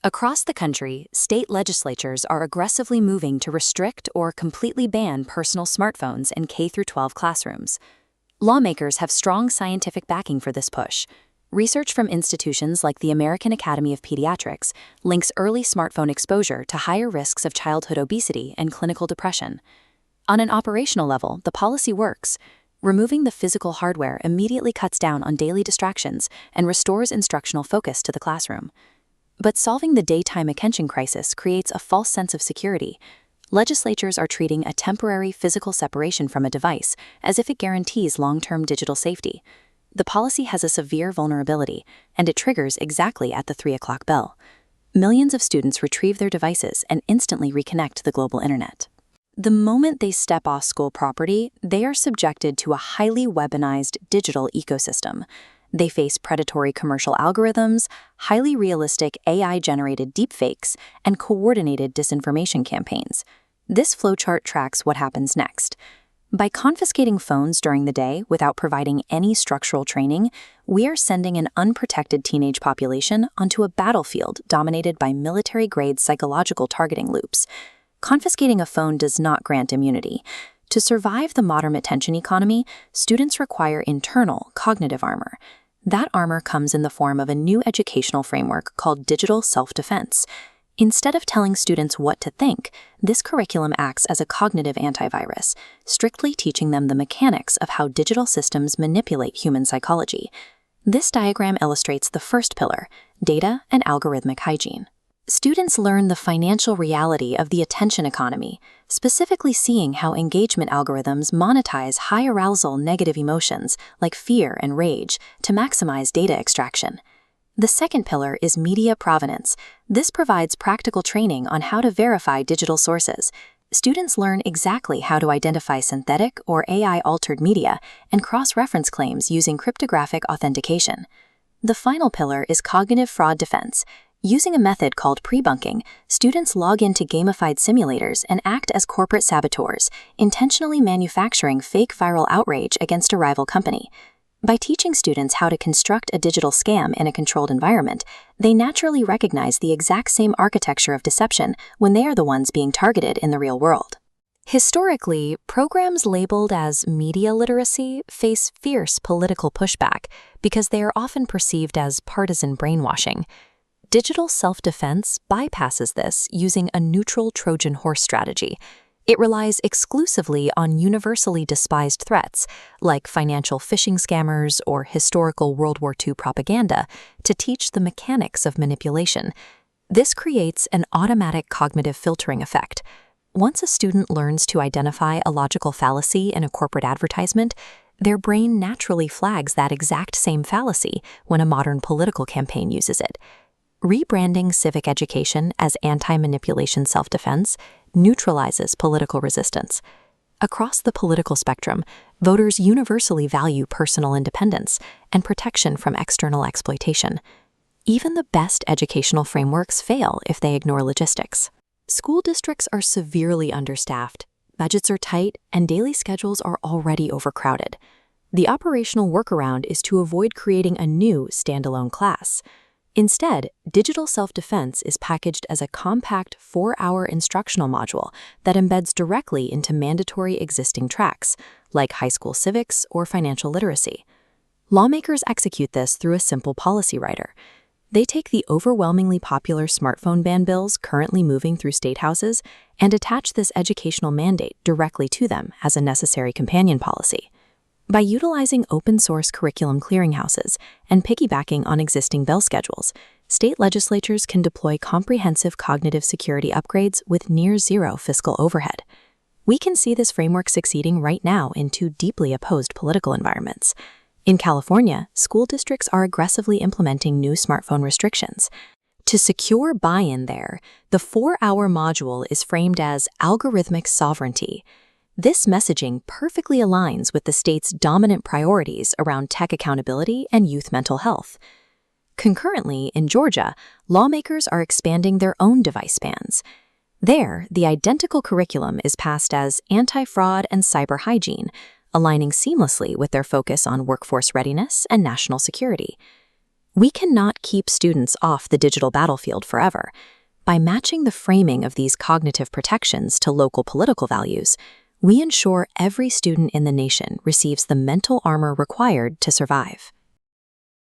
Across the country, state legislatures are aggressively moving to restrict or completely ban personal smartphones in K-12 classrooms. Lawmakers have strong scientific backing for this push. Research from institutions like the American Academy of Pediatrics links early smartphone exposure to higher risks of childhood obesity and clinical depression. On an operational level, the policy works. Removing the physical hardware immediately cuts down on daily distractions and restores instructional focus to the classroom. But solving the daytime attention crisis creates a false sense of security. Legislatures are treating a temporary physical separation from a device as if it guarantees long-term digital safety. The policy has a severe vulnerability, and it triggers exactly at the 3 o'clock bell. Millions of students retrieve their devices and instantly reconnect to the global internet. The moment they step off school property, they are subjected to a highly weaponized digital ecosystem. They face predatory commercial algorithms, highly realistic AI-generated deepfakes, and coordinated disinformation campaigns. This flowchart tracks what happens next. By confiscating phones during the day without providing any structural training, we are sending an unprotected teenage population onto a battlefield dominated by military-grade psychological targeting loops. Confiscating a phone does not grant immunity. To survive the modern attention economy, students require internal cognitive armor. That armor comes in the form of a new educational framework called digital self-defense. Instead of telling students what to think, this curriculum acts as a cognitive antivirus, strictly teaching them the mechanics of how digital systems manipulate human psychology. This diagram illustrates the first pillar, data and algorithmic hygiene. Students learn the financial reality of the attention economy, specifically seeing how engagement algorithms monetize high-arousal negative emotions like fear and rage to maximize data extraction. The second pillar is media provenance. This provides practical training on how to verify digital sources. Students learn exactly how to identify synthetic or AI-altered media and cross-reference claims using cryptographic authentication. The final pillar is cognitive fraud defense. Using a method called prebunking, students log into gamified simulators and act as corporate saboteurs, intentionally manufacturing fake viral outrage against a rival company. By teaching students how to construct a digital scam in a controlled environment, they naturally recognize the exact same architecture of deception when they are the ones being targeted in the real world. Historically, programs labeled as media literacy face fierce political pushback because they are often perceived as partisan brainwashing. Digital self-defense bypasses this using a neutral Trojan horse strategy. It relies exclusively on universally despised threats, like financial phishing scammers or historical World War II propaganda, to teach the mechanics of manipulation. This creates an automatic cognitive filtering effect. Once a student learns to identify a logical fallacy in a corporate advertisement, their brain naturally flags that exact same fallacy when a modern political campaign uses it. Rebranding civic education as anti-manipulation self-defense neutralizes political resistance. Across the political spectrum, voters universally value personal independence and protection from external exploitation. Even the best educational frameworks fail if they ignore logistics. School districts are severely understaffed, budgets are tight, and daily schedules are already overcrowded. The operational workaround is to avoid creating a new standalone class. Instead, digital self-defense is packaged as a compact 4-hour instructional module that embeds directly into mandatory existing tracks, like high school civics or financial literacy. Lawmakers execute this through a simple policy writer. They take the overwhelmingly popular smartphone ban bills currently moving through state houses and attach this educational mandate directly to them as a necessary companion policy. By utilizing open-source curriculum clearinghouses and piggybacking on existing bell schedules, state legislatures can deploy comprehensive cognitive security upgrades with near-zero fiscal overhead. We can see this framework succeeding right now in two deeply opposed political environments. In California, school districts are aggressively implementing new smartphone restrictions. To secure buy-in there, the 4-hour module is framed as algorithmic sovereignty. This messaging perfectly aligns with the state's dominant priorities around tech accountability and youth mental health. Concurrently, in Georgia, lawmakers are expanding their own device bans. There, the identical curriculum is passed as anti-fraud and cyber hygiene, aligning seamlessly with their focus on workforce readiness and national security. We cannot keep students off the digital battlefield forever. By matching the framing of these cognitive protections to local political values, we ensure every student in the nation receives the mental armor required to survive.